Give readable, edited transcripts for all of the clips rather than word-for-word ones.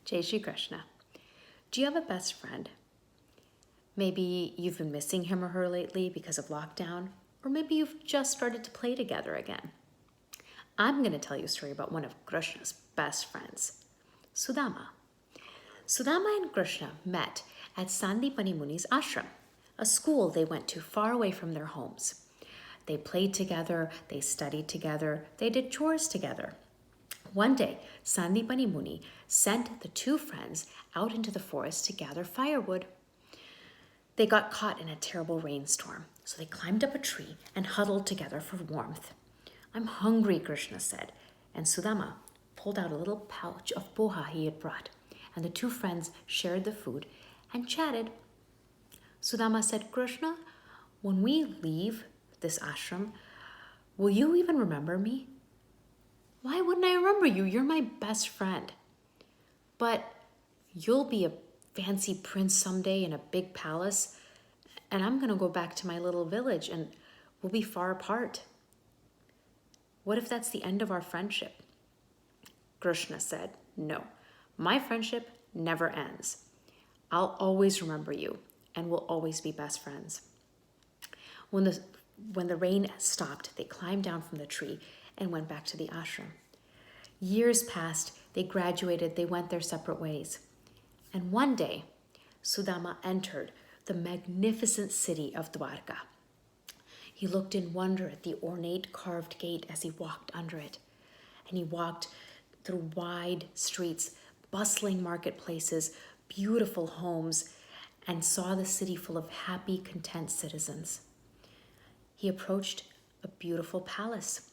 Jai Shri Krishna. Do you have a best friend? Maybe you've been missing him or her lately because of lockdown, or maybe you've just started to play together again. I'm going to tell you a story about one of Krishna's best friends, Sudama. Sudama and Krishna met at Sandipani Muni's ashram, a school they went to far away from their homes. They played together, they studied together, they did chores together. One day, Sandipani Muni sent the two friends out into the forest to gather firewood. They got caught in a terrible rainstorm, so they climbed up a tree and huddled together for warmth. I'm hungry, Krishna said, and Sudama pulled out a little pouch of poha he had brought, and the two friends shared the food and chatted. Sudama said, Krishna, when we leave this ashram, will you even remember me? Why wouldn't I remember you? You're my best friend. But you'll be a fancy prince someday in a big palace, and I'm going to go back to my little village, and we'll be far apart. What if that's the end of our friendship? Krishna said, no, my friendship never ends. I'll always remember you, and we'll always be best friends. When the rain stopped, they climbed down from the tree and went back to the ashram. Years passed, they graduated, they went their separate ways. And one day, Sudama entered the magnificent city of Dwarka. He looked in wonder at the ornate carved gate as he walked under it. And he walked through wide streets, bustling marketplaces, beautiful homes, and saw the city full of happy, content citizens. He approached a beautiful palace,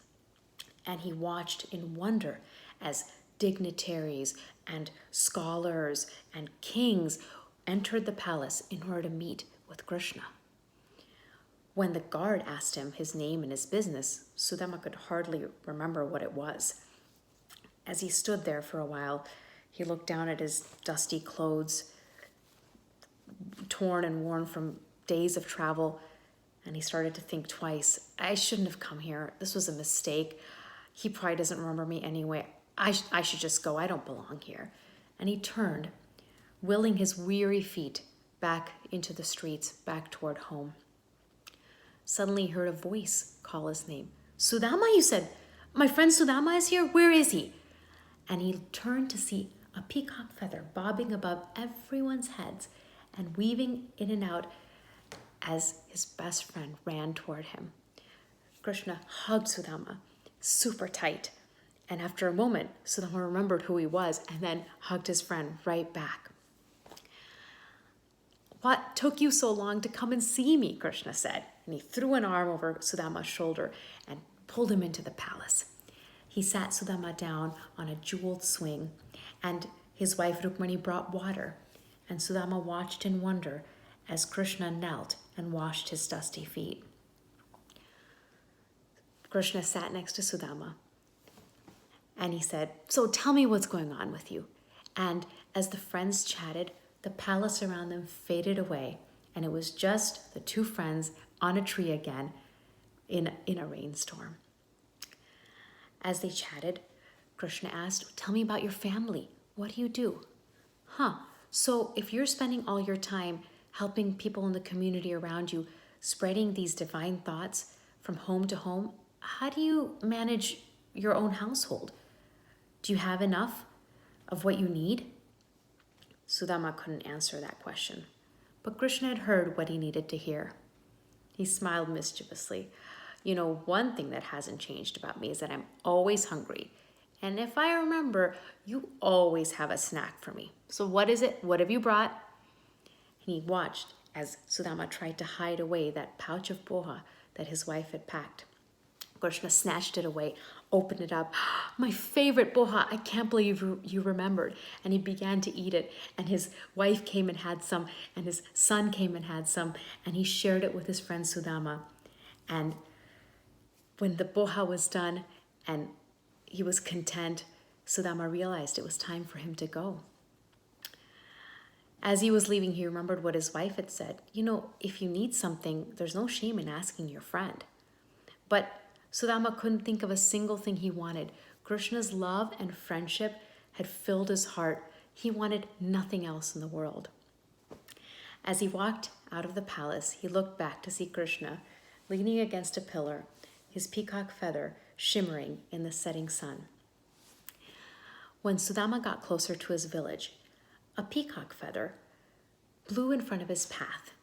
and he watched in wonder as dignitaries and scholars and kings entered the palace in order to meet with Krishna. When the guard asked him his name and his business, Sudama could hardly remember what it was. As he stood there for a while, he looked down at his dusty clothes, torn and worn from days of travel, and he started to think twice. I shouldn't have come here. This was a mistake. He probably doesn't remember me anyway. I should just go. I don't belong here. And he turned, willing his weary feet back into the streets, back toward home. Suddenly he heard a voice call his name. Sudama, you said. My friend Sudama is here? Where is he? And he turned to see a peacock feather bobbing above everyone's heads and weaving in and out as his best friend ran toward him. Krishna hugged Sudama super tight. And after a moment, Sudama remembered who he was and then hugged his friend right back. What took you so long to come and see me? Krishna said. And he threw an arm over Sudama's shoulder and pulled him into the palace. He sat Sudama down on a jeweled swing, and his wife Rukmani brought water. And Sudama watched in wonder as Krishna knelt and washed his dusty feet. Krishna sat next to Sudama, and he said, so tell me what's going on with you. And as the friends chatted, the palace around them faded away, and it was just the two friends on a tree again in a rainstorm. As they chatted, Krishna asked, tell me about your family. What do you do? So if you're spending all your time helping people in the community around you, spreading these divine thoughts from home to home, how do you manage your own household? Do you have enough of what you need? Sudama couldn't answer that question, but Krishna had heard what he needed to hear. He smiled mischievously. You know, one thing that hasn't changed about me is that I'm always hungry. And if I remember, you always have a snack for me. So what is it? What have you brought? And he watched as Sudama tried to hide away that pouch of poha that his wife had packed. Krishna snatched it away, opened it up. My favorite poha, I can't believe you remembered. And he began to eat it. And his wife came and had some, and his son came and had some, and he shared it with his friend Sudama. And when the poha was done and he was content, Sudama realized it was time for him to go. As he was leaving, he remembered what his wife had said. You know, if you need something, there's no shame in asking your friend. But Sudama couldn't think of a single thing he wanted. Krishna's love and friendship had filled his heart. He wanted nothing else in the world. As he walked out of the palace, he looked back to see Krishna leaning against a pillar, his peacock feather shimmering in the setting sun. When Sudama got closer to his village, a peacock feather blew in front of his path,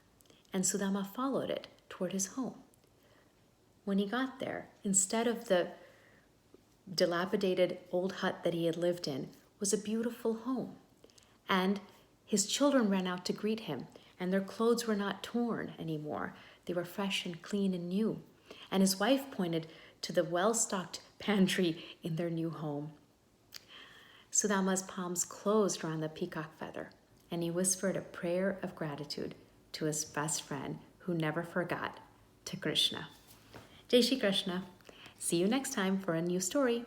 and Sudama followed it toward his home. When he got there, instead of the dilapidated old hut that he had lived in, was a beautiful home. And his children ran out to greet him, and their clothes were not torn anymore. They were fresh and clean and new. And his wife pointed to the well-stocked pantry in their new home. Sudama's palms closed around the peacock feather, and he whispered a prayer of gratitude to his best friend who never forgot, to Krishna. Jai Shri Krishna. See you next time for a new story.